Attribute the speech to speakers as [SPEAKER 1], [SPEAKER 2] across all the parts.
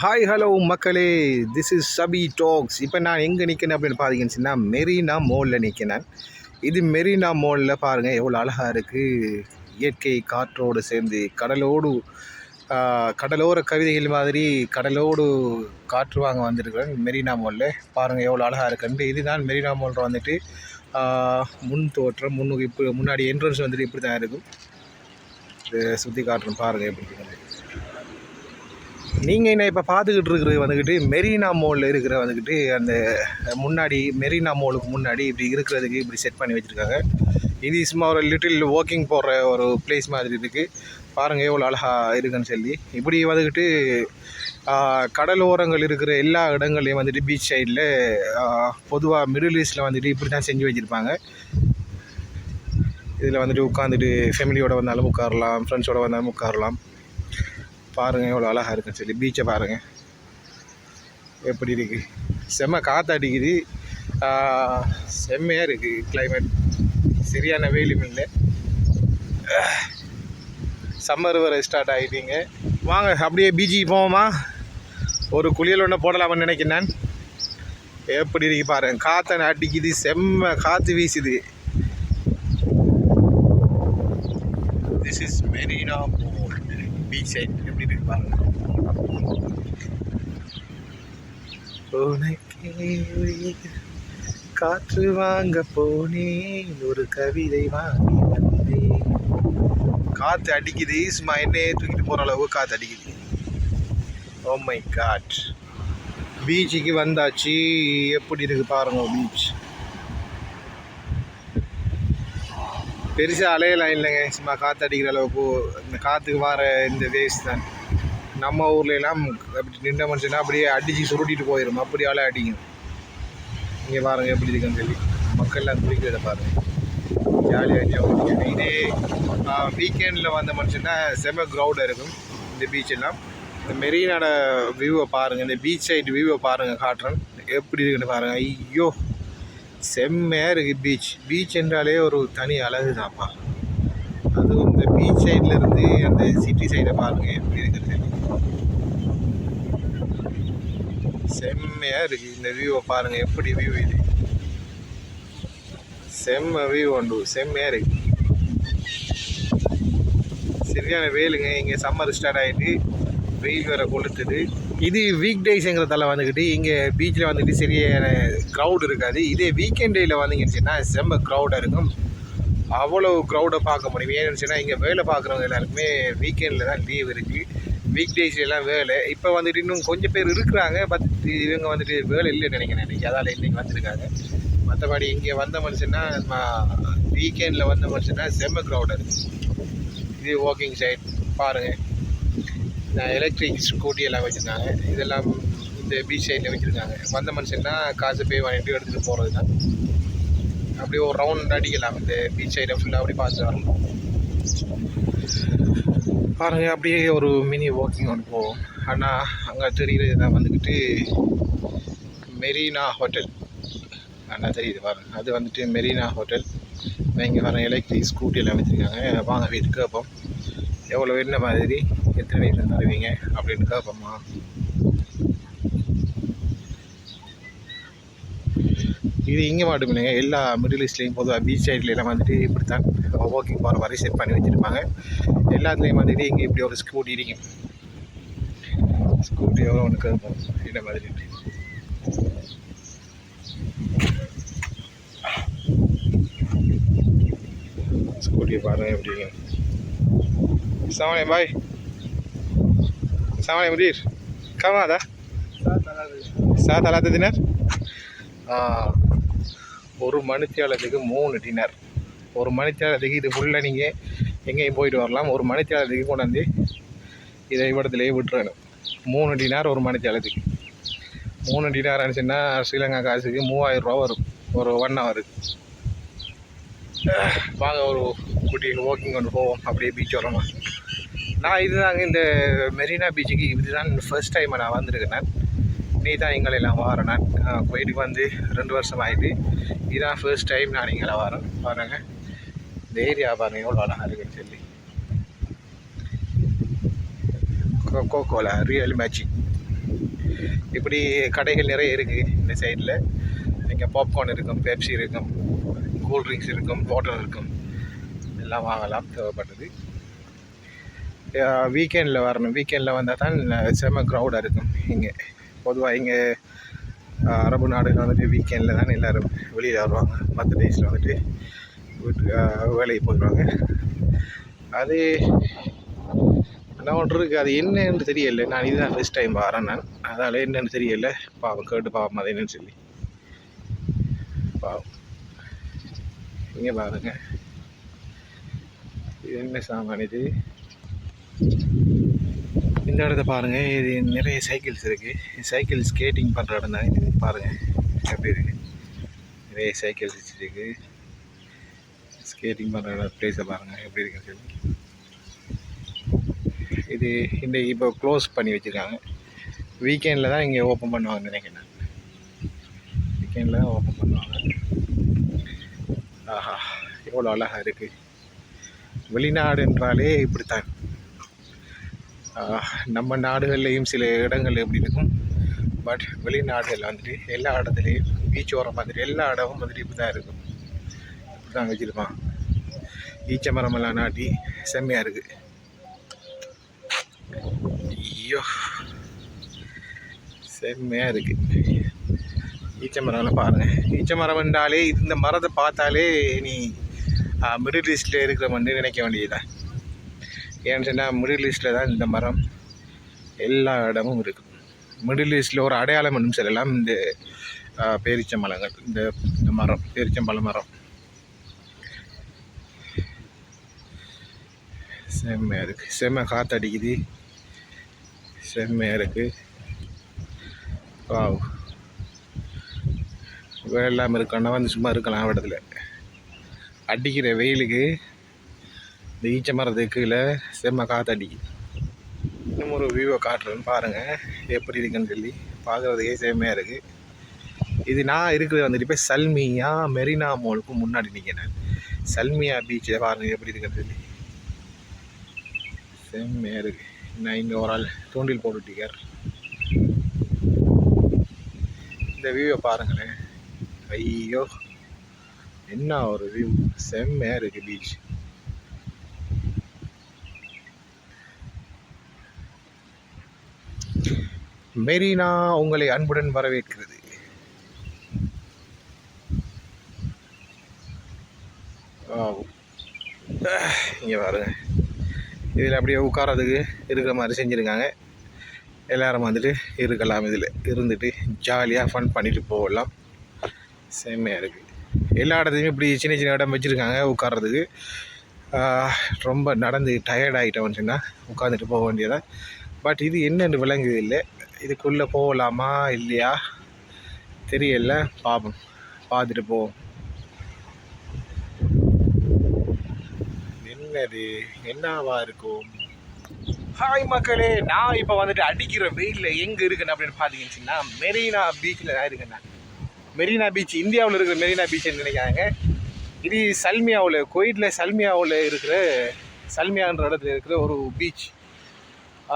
[SPEAKER 1] Hi hello மக்களே, this is Sabi tax. இப்போ நான் எங்கே நிற்கிறேன் அப்படின்னு பார்த்தீங்கன்னா மெரினா மாலில் நிற்கிறேன். இது மெரினா மாலில் பாருங்கள் எவ்வளோ அழகாக இருக்குது. இயற்கை காற்றோடு சேர்ந்து கடலோர கவிதைகள் மாதிரி கடலோடு காற்று வாங்க வந்திருக்கிறேன் மெரினா மாலில். பாருங்கள் எவ்வளோ அழகாக இருக்குன்ட்டு. இதுதான் மெரினா மாலில் வந்துட்டு முன் தோற்றம். இப்போ முன்னாடி என்ட்ரன்ஸ் வந்துட்டு இப்படி தான் இருக்கும். இது சுற்றி காட்டுறோம் பாருங்கள் எப்படி இருக்குது. நீங்கள் என்ன இப்போ பார்த்துக்கிட்டு இருக்கிறது வந்துக்கிட்டு மெரினா மாலில் இருக்கிற வந்துக்கிட்டு அந்த முன்னாடி மெரினா மாலுக்கு முன்னாடி இப்படி இருக்கிறதுக்கு இப்படி செட் பண்ணி வச்சுருக்காங்க. இது சும்மா ஒரு லிட்டில் வாக்கிங் போகிற ஒரு பிளேஸ் மாதிரி இருக்குது. பாருங்கள் எவ்வளோ அழகாக இருக்குன்னு சொல்லி. இப்படி வந்துக்கிட்டு கடலோரங்கள் இருக்கிற எல்லா இடங்கள்லையும் வந்துட்டு பீச் சைடில் பொதுவாக மிடில் ஈஸ்டில் வந்துட்டு இப்படி தான் செஞ்சு வச்சுருப்பாங்க. இதில் வந்துட்டு உட்காந்துட்டு ஃபேமிலியோடு வந்தாலும் உட்காரலாம், ஃப்ரெண்ட்ஸோடு வந்தாலும் உட்காரலாம். பாருங்கள் எவ்வளோ அழகாக இருக்குன்னு சொல்லி. பீச்சை பாருங்கள் எப்படி இருக்குது. செம்ம காற்று அடிக்குது. செம்மையாக இருக்குது கிளைமேட். சரியான வெயிலும் இல்லை. சம்மர் வர ஸ்டார்ட் ஆகிட்டீங்க. வாங்க அப்படியே பீச்சுக்கு போவோமா? ஒரு குளியல் ஒன்று போடலாம்னு நினைக்கிறேன். எப்படி இருக்கு பாருங்கள். காற்றை அடிக்குது, செம்ம காற்று வீசுது. This is Marina beach side. எப்படி இருக்கு பாருங்க. காற்று வாங்க போனேன், ஒரு கவிதை வாங்கி வந்தேன். காற்று அடிக்குது. சும்மா என்னையே தூக்கிட்டு போகிற அளவு காற்று அடிக்குது. Oh my god. பீச்சுக்கு வந்தாச்சு. எப்படி இருக்கு பாருங்க பீச். பெருசாக அலையெல்லாம் இல்லைங்க. சும்மா காற்று அடிக்கிற அளவுக்கு. இந்த காற்றுக்கு வர இந்த வேஸ்ட் தான். நம்ம ஊர்லெலாம் அப்படி நின்ற மனுஷனா அப்படியே அடித்து சுருட்டிட்டு போயிடும். அப்படி அலை அடிக்கும். இங்கே பாருங்கள் எப்படி இருக்குன்னு சொல்லி. மக்கள்லாம் குளிக்கிறத பாருங்கள். ஜாலியாக. இதே வீக்கெண்டில் வந்த மனுஷன்னா செம்ம க்ரௌடாக இருக்கும் இந்த பீச்செல்லாம். இந்த மெரினாட வியூவை பாருங்கள். இந்த பீச் சைடு வியூவை பாருங்கள், காட்டுறேன் எப்படி இருக்குன்னு பாருங்கள். ஐயோ செம்மையாக இருக்குது பீச் என்றாலே ஒரு தனி அழகு தான்ப்பா. அதுவும் இந்த பீச் சைட்லேருந்து அந்த சிட்டி சைடை பாருங்கள் எப்படி இருக்குது. செம்மையாக இருக்குது. இந்த வியூவை பாருங்கள் எப்படி வியூ இது. செம்ம வியூ உண்டு. செம்மையாக இருக்குது. சரியான வெயிலுங்க. இங்கே சம்மர் ஸ்டார்ட் ஆகிட்டு வெயில் வேறு கொளுத்துது. இது வீக் டேஸுங்கிறதால வந்துக்கிட்டு இங்கே பீச்சில் வந்துட்டு சரியான க்ரௌடு இருக்காது. இதே வீக்கெண்ட் டேயில் வந்தீங்கன்னு சொன்னால் செம்ம க்ரௌடாக இருக்கும். அவ்வளோ க்ரௌடை பார்க்க முடியும். ஏன்னு சொன்னால் இங்கே வேலை பார்க்குறவங்க எல்லாருக்குமே வீக்கெண்டில் தான் லீவ் இருக்குது. வீக் டேஸ்லாம் வேலை. இப்போ வந்துட்டு இன்னும் கொஞ்சம் பேர் இருக்கிறாங்க. பட் இவங்க வந்துட்டு வேலை இல்லைன்னு நினைக்கிறேன் இன்றைக்கி. அதால் இன்றைக்கி வந்திருக்காங்க. மற்றபடி இங்கே வந்த மனுஷன்னா வீக்கெண்டில் வந்த மனுஷன்னா செம்ம க்ரௌடாக இருக்குது. இது வாக்கிங் சைட் பாருங்கள். எலக்ட்ரிக் ஸ்கூட்டி எல்லாம் வச்சுருக்காங்க. இதெல்லாம் இந்த பீச் சைடில் வச்சுருக்காங்க. வந்த மனுஷன்னா காசு பே வாங்கிட்டு எடுத்துகிட்டு போகிறது தான். அப்படியே ஒரு ரவுண்ட் அடிக்கலாம் இந்த பீச் சைடை ஃபுல்லாக அப்படி பார்த்து வரலாம். பாருங்கள் அப்படியே ஒரு மினி வாக்கிங் ஒன்று போவோம். ஆனால் அங்கே தெரியுது தான் வந்துக்கிட்டு மெரினா ஹோட்டல். ஆனால் தெரியுது பாருங்கள். அது வந்துட்டு மெரினா ஹோட்டல். இங்கே வர எலக்ட்ரிக் ஸ்கூட்டி எல்லாம் வச்சுருக்காங்க. வாங்க வீட்டுக்கு கேட்போம் எவ்வளோ என்ன மாதிரி, எத்தனை வீட்டில் தருவீங்க அப்படின்னு கேட்போம்மா. இது இங்கே மட்டும் இல்லைங்க, எல்லா மிடில் ஈஸ்ட்லேயும் பொதுவாக பீச் சைட்லாம் வந்துட்டு இப்படி தான் வாக்கிங் போகிற மாதிரி செட் பண்ணி வச்சுருப்பாங்க. எல்லாத்துலேயும் வந்துட்டு இங்கே இப்படி ஒரு ஸ்கூட்டி இருக்கும். ஸ்கூட்டி எவ்வளோ ஒன்று கேட்போம் இந்த மாதிரி. ஸ்கூட்டியை பாருங்கள் எப்படிங்க. Assalamualaikum bhai. Assalamualaikum mudir. Kamu ada? Saat alat dinar? ஒரு மணித்தியாலத்துக்கு 3 டினர். ஒரு மணித்தியாலத்துக்கு இது ஃபுல்லாக நீங்கள் எங்கேயும் போயிட்டு வரலாம். ஒரு மணித்தியாலத்துக்கு கொண்டாந்து இதை இடத்துலையே விட்டுறணும். 3 டினார் ஒரு மணித்தியாலத்துக்கு. 3 டினார் அனுச்சுன்னா ஸ்ரீலங்கா காசுக்கு 3000 ரூபா வரும் ஒரு 1 ஹவருக்கு. வாங்க ஒரு குட்டி வாக்கிங் கொண்டு போவோம். அப்படியே பீச் வரோமா. நான் இதுதாங்க இந்த மெரினா பீச்சுக்கு இதுதான் ஃபர்ஸ்ட் டைம் நான் வந்திருக்கேன். நீ தான் எங்களெல்லாம் வரேன். நான் கோயிலுக்கு வந்து 2 வருஷம் ஆகிட்டு. இதுதான் ஃபர்ஸ்ட் டைம் நான் எங்களை வரேன். பாருங்கள் இந்த ஏரியா பாருங்கள் எவ்வளோ அழகாக இருக்குன்னு சொல்லி. கோகோலா ரியல் மேஜிக். இப்படி கடைகள் நிறைய இருக்குது இந்த சைடில். இங்கே பாப்கார்ன் இருக்கும், பெப்சி இருக்கும், கூல்ட்ரிங்க்ஸ் இருக்கும், வாட்டர் இருக்கும், எல்லாம் வாங்கலாம் தேவைப்பட்டது. வீக்கெண்டில் வரணும். வீக்கெண்டில் வந்தால் தான் செம்ம க்ரௌடாக இருக்கும் இங்கே. பொதுவாக இங்கே அரபு நாடுகள் வந்துட்டு வீக்கெண்டில் தான் எல்லோரும் வெளியில் வருவாங்க. மற்ற டேஸில் வந்துட்டு வேலைக்கு போயிடுவாங்க. அது நான் ஒன்று இருக்குது, அது என்னன்னு தெரியலை. நான் இதுதான் ஃபஸ்ட் டைம் வரேன் நான், அதால் என்னென்னு தெரியலை. பாவம் கேட்டு பாவம் அது என்னன்னு சொல்லி பாவம். இங்கே பாருங்க, இது என்ன சாமான் இது? இந்த இடத்த பாருங்கள், இது நிறைய சைக்கிள்ஸ் இருக்குது. சைக்கிள் ஸ்கேட்டிங் பண்ணுற இடம் தான் இது. பாருங்கள் எப்படி இருக்குது, நிறைய சைக்கிள்ஸ் வச்சுருக்கு. ஸ்கேட்டிங் பண்ணுற இடம் ப்ளேஸை பாருங்கள் எப்படி இருக்குன்னு சொல்லி. இது இன்றைக்கி இப்போ க்ளோஸ் பண்ணி வச்சுருக்காங்க. வீக்கெண்டில் தான் இங்கே ஓப்பன் பண்ணுவாங்கன்னு நினைக்கிறேன். வீக்கெண்டில் தான் ஓப்பன் பண்ணுவாங்க. ஆஹா, எவ்வளோ அழகாக இருக்குது. வெளிநாடு என்றாலே இப்படித்தான். நம்ம நாடுகள்லேயும் சில இடங்கள் எப்படி இருக்கும், பட் வெளிநாடுகளில் வந்துட்டு எல்லா இடத்துலையும் பீச் ஓரம் மாதிரி எல்லா இடமும் வந்துட்டு இப்படி தான் இருக்கும். இப்படி தான் வச்சுருப்பான். ஈச்ச மரமெல்லாம் நாட்டி செம்மையாக இருக்குது. ஐயோ செம்மையாக இருக்குது. ஈச்ச மரம்லாம் பாருங்கள். ஈச்ச மரம் என்றாலே இந்த மரத்தை பார்த்தாலே நீ மிடில் ஈஸ்டில் இருக்கிற மாதிரி நினைக்க வேண்டியதுதான். ஏன்னு சொன்னால் மிடில் ஈஸ்டில் தான் இந்த மரம் எல்லா இடமும் இருக்குது. மிடில் ஈஸ்டில் ஒரு அடையாளம் என்னும் சொல்லலாம் இந்த பேரிச்சம்பழங்கள். இந்த மரம் பேரிச்சம்பழ மரம் செம்மையாக இருக்குது. செம்ம காற்றடிக்குது, செம்மையாக இருக்குது. வாவ், வேலை இல்லாமல் இருக்கணும்னா வந்து சும்மா இருக்கலாம் இடத்துல. அடிக்கிற வெயிலுக்கு இந்த ஈச்ச மரத்துக்கு கீழே செம்ம காற்றடிக்குது. இன்னும் ஒரு வியூவை காட்டுறேன்னு பாருங்கள் எப்படி இருக்குன்னு சொல்லி. பார்க்குறதுக்கே செம்மையாக இருக்குது. இது நான் இருக்கிறது வந்துட்டு இப்போ சல்மியா மெரினா மாலுக்கு முன்னாடி நிற்கிறேன். சல்மியா பீச்சில் பாருங்கள் எப்படி இருக்குன்னு சொல்லி. செம்மையாக இருக்குது. நான் இங்கே ஒரு ஆள் தூண்டில் போட்டுட்டிருக்கார். இந்த வியூவை பாருங்களேன். ஐயோ என்ன ஒரு வியூ, செம்மையாக இருக்குது பீச். மெரினா உங்களை அன்புடன் வரவேற்கிறது. இங்கே பாருங்க, இதில் அப்படியே உட்காரதுக்கு இருக்கிற மாதிரி செஞ்சுருக்காங்க. எல்லோரும் வந்துட்டு இருக்கலாம், இதில் இருந்துட்டு ஜாலியாக ஃபன் பண்ணிட்டு போகலாம். செம்மையாக இருக்குது. எல்லா இடத்துலையும் இப்படி சின்ன சின்ன இடம் வச்சுருக்காங்க உட்கார்றதுக்கு. ரொம்ப நடந்து டயர்ட் ஆகிட்டோம்னு சொன்னால் உட்காந்துட்டு போக வேண்டியதான். பட் இது என்னென்னு விளங்குது இல்லை. இதுக்குள்ளே போகலாமா இல்லையா தெரியல, பாப்போம், பார்த்துட்டு போவோம். என்னது என்னவா இருக்கும்? ஹாய் மக்களே, நான் இப்போ வந்துட்டு அடிக்கிற வெயிலில் எங்கே இருக்குன்னு அப்படின்னு பார்த்தீங்கன்னா மெரினா பீச்சில் தான் இருக்குண்ணா. மெரினா பீச் இந்தியாவில் இருக்கிற மெரினா பீச்சுன்னு நினைக்கிறாங்க. இது சல்மியாவில், குவைத்தில் சல்மியாவில் இருக்கிற சல்மியான்ற இடத்துல இருக்கிற ஒரு பீச்.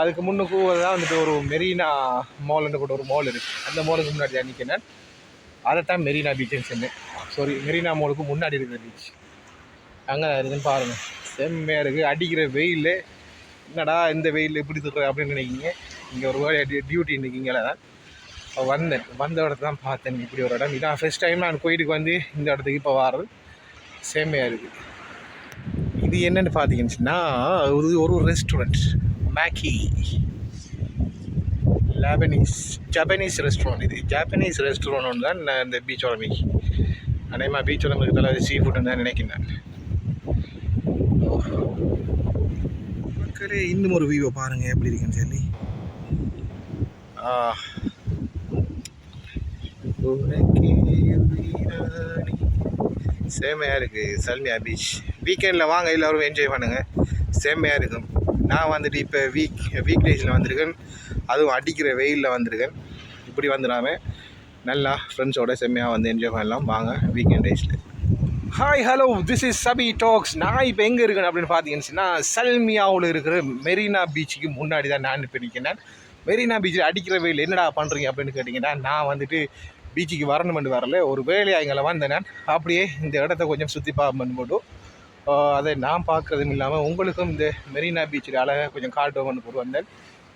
[SPEAKER 1] அதுக்கு முன்னுக்கு தான் வந்துட்டு ஒரு மெரினா மால்னு கூட ஒரு மால் இருக்குது. அந்த மாலுக்கு முன்னாடி தான் நிற்கிறேன். அதைத்தான் மெரினா பீச்சுன்னு சொன்னேன். சாரி, மெரினா மாலுக்கு முன்னாடி இருக்கிற பீச் அங்கே தான் இருக்குதுன்னு பாருங்கள். செம்மையாக இருக்குது. அடிக்கிற வெயில், என்னடா இந்த வெயில் எப்படி சொல்கிற அப்படின்னு நினைக்கிங்க. இங்கே ஒரு வேலை டியூட்டி நிற்கிங்களே தான் வந்த இடத்த தான் பார்த்தேன். இப்படி ஒரு இடம் இதான் ஃபஸ்ட் டைம் நான் கோயிலுக்கு வந்து இந்த இடத்துக்கு இப்போ வாரது. செம்மையாக இருக்குது. இது என்னென்னு பார்த்தீங்கன்னா ஒரு ரெஸ்டாரண்ட், மேக்கி ஜப்பனீஸ் ரெஸ்டாரண்ட். இது ஜப்பனீஸ் ரெஸ்டாரண்ட் தான் நான் இந்த பீச்சோட மேக்கி. அநேகமாக பீச்சோட இருக்கிறதால சீ ஃபுட்டுன்னு தான் நினைக்கிறேன். மக்களே, இன்னும் ஒரு வியூவை பாருங்கள் எப்படி இருக்குன்னு சொல்லி. செம்மையாக இருக்குது சல்மியா பீச். வீக்கெண்டில் வாங்க, எல்லோரும் என்ஜாய் பண்ணுங்கள். செம்மையாக இருக்கும். நான் வந்துட்டு இப்போ வீக் டேஸில் வந்திருக்கேன், அதுவும் அடிக்கிற வெயிலில் வந்திருக்கேன். இப்படி வந்துடாமல் நல்லா ஃப்ரெண்ட்ஸோட செம்மையாக வந்து என்ஜாய் பண்ணலாம். வாங்க வீக்கெண்ட் டேஸில். Hi hello, this is Sabi talks. நான் இப்போ எங்கே இருக்கேன் அப்படின்னு பார்த்தீங்கன்னா சல்மியாவில் இருக்கிற மெரினா பீச்சுக்கு முன்னாடி தான் நான் இப்போ நிற்கிறேன். மெரினா பீச்சில் அடிக்கிற வெயில் என்னடா பண்ணுறீங்க அப்படின்னு கேட்டிங்கன்னா, நான் வந்துட்டு பீச்சுக்கு வரணுமென்று வரல, ஒரு வேலையாக எங்களை வந்தேன். நான் அப்படியே இந்த இடத்த கொஞ்சம் சுற்றி பார்ப்பேன் போட்டு அதை நான் பார்க்குறதும் இல்லாமல் உங்களுக்கும் இந்த மெரினா பீச்சில் அழகாக கொஞ்சம் காட்டுவோம்னு போட்டு வந்தேன்.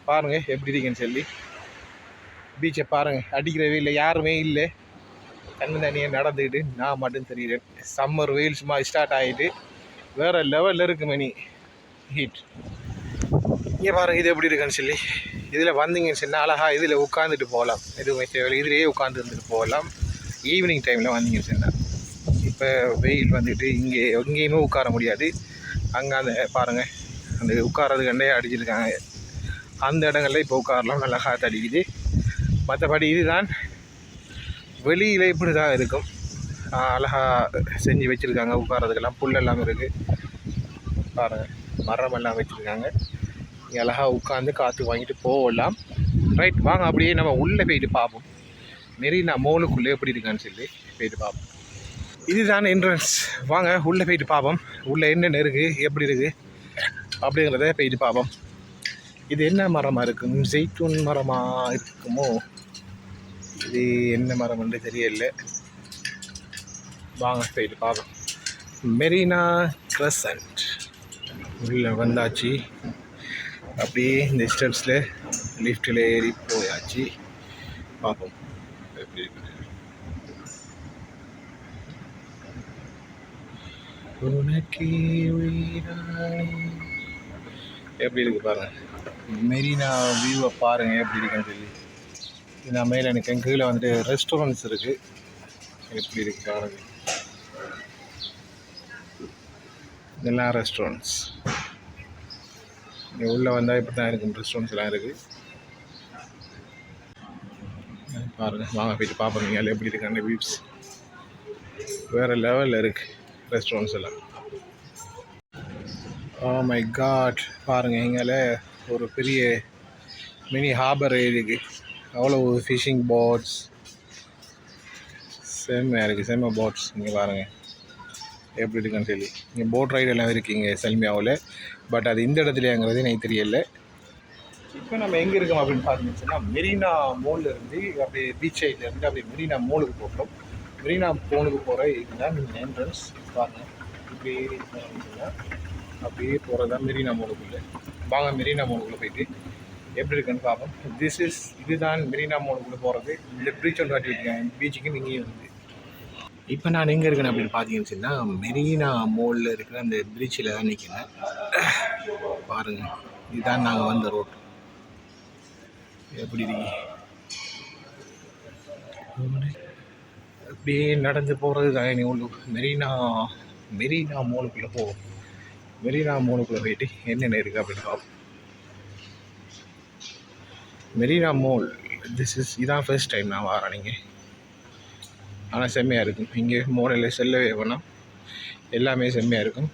[SPEAKER 1] பாருங்கள் எப்படி இருக்குன்னு சொல்லி. பீச்சை பாருங்கள், அடிக்கிற வெயிலில் யாருமே இல்லை, தண்ணி தண்ணியை நடந்துக்கிட்டு நான் மட்டும் தெரியுறேன். சம்மர் வெயில் சும்மா ஸ்டார்ட் ஆகிட்டு வேறு லெவலில் இருக்குது மணி ஹீட். இங்கே பாருங்கள் இது எப்படி இருக்குன்னு சொல்லி. இதில் வந்தீங்கன்னு சொன்னால் அழகாக இதில் உட்காந்துட்டு போகலாம், எதுவுமே தேவையில்லை, இதிலேயே உட்காந்து இருந்துட்டு போகலாம். ஈவினிங் டைமில் வந்தீங்கன்னு சொன்னால். இப்போ வெயில் வந்துட்டு எங்கேயுமே உட்கார முடியாது. அங்கே அந்த பாருங்கள் அந்த உட்காரதுக்கண்டே அடிச்சிருக்காங்க, அந்த இடங்களில் இப்போ உட்காரலாம், நல்லா காற்று அடிக்குது. மற்றபடி இதுதான் வெளியில் இப்படி தான் இருக்கும். அழகாக செஞ்சு வச்சுருக்காங்க உட்காரதுக்கெல்லாம், புல் எல்லாம் இருக்குது பாருங்கள், மரம் எல்லாம் வச்சுருக்காங்க. இங்கே அழகாக உட்காந்து காற்று வாங்கிட்டு போகலாம். ரைட், வாங்க அப்படியே நம்ம உள்ளே போயிட்டு பார்ப்போம், மெரினா மாலுக்குள்ளே எப்படி இருக்கான்னு சொல்லி போயிட்டு பார்ப்போம். இதுதான் என்ட்ரன்ஸ், வாங்க உள்ளே போயிட்டு பார்ப்போம், உள்ளே என்னென்ன இருக்குது எப்படி இருக்குது அப்படிங்கிறத போயிட்டு பார்ப்போம். இது என்ன மரமாக இருக்கும், ஜெய்தூன் மரமாக இருக்குமோ, இது என்ன மரம்னு தெரியல. வாங்க போயிட்டு பார்ப்போம். மெரினா கிரசன்ட் உள்ளே வந்தாச்சு. அப்படியே இந்த ஸ்டெப்ஸில் லிஃப்டில் ஏறி போயாச்சு. பார்ப்போம் எப்படி இருக்கு. எப்படி இருக்கு பாருங்க, மெரினா வியூவை பாருங்கள் எப்படி இருக்குன்னு சொல்லி. நான் மேலே எனக்கு கீழே வந்துட்டு ரெஸ்டாரண்ட்ஸ் இருக்குது, எப்படி இருக்கு பாருங்க. இதெல்லாம் ரெஸ்டாரண்ட்ஸ், இங்கே உள்ளே வந்தால் இப்படி தான் இருக்கும், ரெஸ்டாரண்ட்ஸ் எல்லாம் இருக்குது பாருங்கள். வாங்க போயிட்டு பார்ப்போம் நீங்கள் எப்படி இருக்கு அந்த வியூஸ், வேறு லெவலில் இருக்குது ரெஸ்டாரண்ட்ஸ் எல்லாம். ஓ மை காட், பாருங்கள் எங்களை ஒரு பெரிய மினி ஹார்பர் இருக்குது, அவ்வளோ ஃபிஷிங் போட்ஸ், செம்மையாக இருக்குது, செம்ம போட்ஸ். இங்கே பாருங்கள் எப்படி இருக்குன்னு சொல்லி. இங்கே போட் ரைடு எல்லாம் இருக்குங்க செல்மியாவில், பட் அது இந்த இடத்துலங்கிறது எனக்கு தெரியல. இப்போ நம்ம எங்கே இருக்கோம் அப்படின்னு பார்த்தீங்கன்னா, மெரினா மாலில் இருந்து அப்படியே பீச் சைடில் இருந்து அப்படியே மெரினா மாலுக்கு போகிறோம். மெரினா மாலுக்கு போகிற இதுதான் என்ட்ரன்ஸ் பாருங்கள். இப்படியே அப்படியே போகிறதா மெரினா மாலுக்குள்ளே. வாங்க மெரினா மாலுக்குள்ளே போயிட்டு எப்படி இருக்குன்னு பார்ப்போம். இதுதான் மெரினா மாலுக்குள்ளே போகிறது. இந்த பீச் ஒன்று காட்டியிருக்கேன், பீச்சுக்கு இங்கேயும் வந்து. இப்போ நான் எங்கே இருக்கேன் அப்படின்னு பார்த்தீங்கன்னு சொன்னால், மெரினா மாலில் இருக்கிற அந்த பீச்சில் தான் நிற்கிறேன். பாருங்கள் இதுதான் நாங்கள் வந்த ரோட், எப்படி இருக்கு. அப்படியே நடந்து போகிறது தான் நீ மெரினா மாலுக்குள்ளே போவோம். மெரினா மாலுக்குள்ளே போயிட்டு என்னென்ன இருக்குது அப்படின்னு பார்ப்போம். மெரினா மால் இதான் ஃபர்ஸ்ட் டைம் நான் வரேன். நீங்கள் ஆனால் செம்மையாக இருக்கும் இங்கே. மாலில் செல்லவே வேணாம், எல்லாமே செம்மையாக இருக்கும்.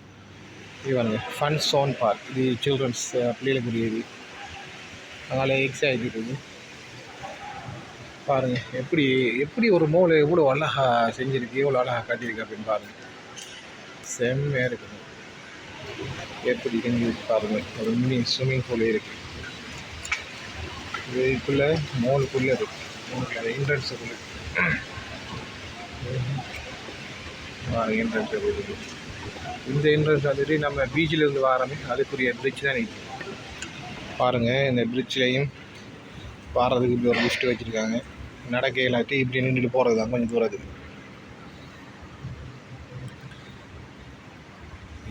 [SPEAKER 1] இது பாருங்கள் ஃபன் சோன் பார்க், இது சில்ட்ரன்ஸ் பிள்ளைகளுக்குரியது, அதனால் எக்ஸைட் இருக்குது. பாருங்கள் எப்படி ஒரு மால் எவ்வளோ அழகாக செஞ்சுருக்கு, எவ்வளோ அழகாக காட்டியிருக்கு அப்படின்னு பாருங்கள், செம்மையாக இருக்குது. எப்படி செஞ்சுருக்கு பாருங்கள், ஒரு மினி ஸ்விம்மிங் பூல் இருக்குது. இதுக்குள்ளே மாலுக்குள்ளே இருக்குது, மாலுக்குள்ளே என்ட்ரன்ஸுக்குள்ளே என்ட்ரன்ஸ் இருக்குது. இந்த என்ட்ரன்ஸ் வந்துட்டு நம்ம பீச்சில் இருந்து வாரமே அதுக்குரிய பிரிட்ஜ் தான் நிற்கும். பாருங்கள் இந்த பிரிட்ஜ்லேயும் பாடுறதுக்கு இப்படி ஒரு லிஃப்ட் வச்சுருக்காங்க, நடக்க இல்லாட்டி இப்படி நின்றுட்டு போகிறது தான் கொஞ்சம் தூரத்துக்கு.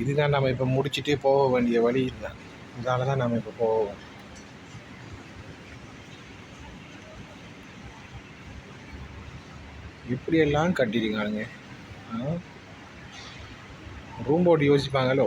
[SPEAKER 1] இதுதான் நம்ம இப்போ முடிச்சுட்டு போக வேண்டிய வழி இதுதான், இதால தான் நம்ம இப்போ போவோம். இப்படியெல்லாம் கட்டியிருக்கானுங்க. ரூம் போட்டு யோசிப்பாங்களோ.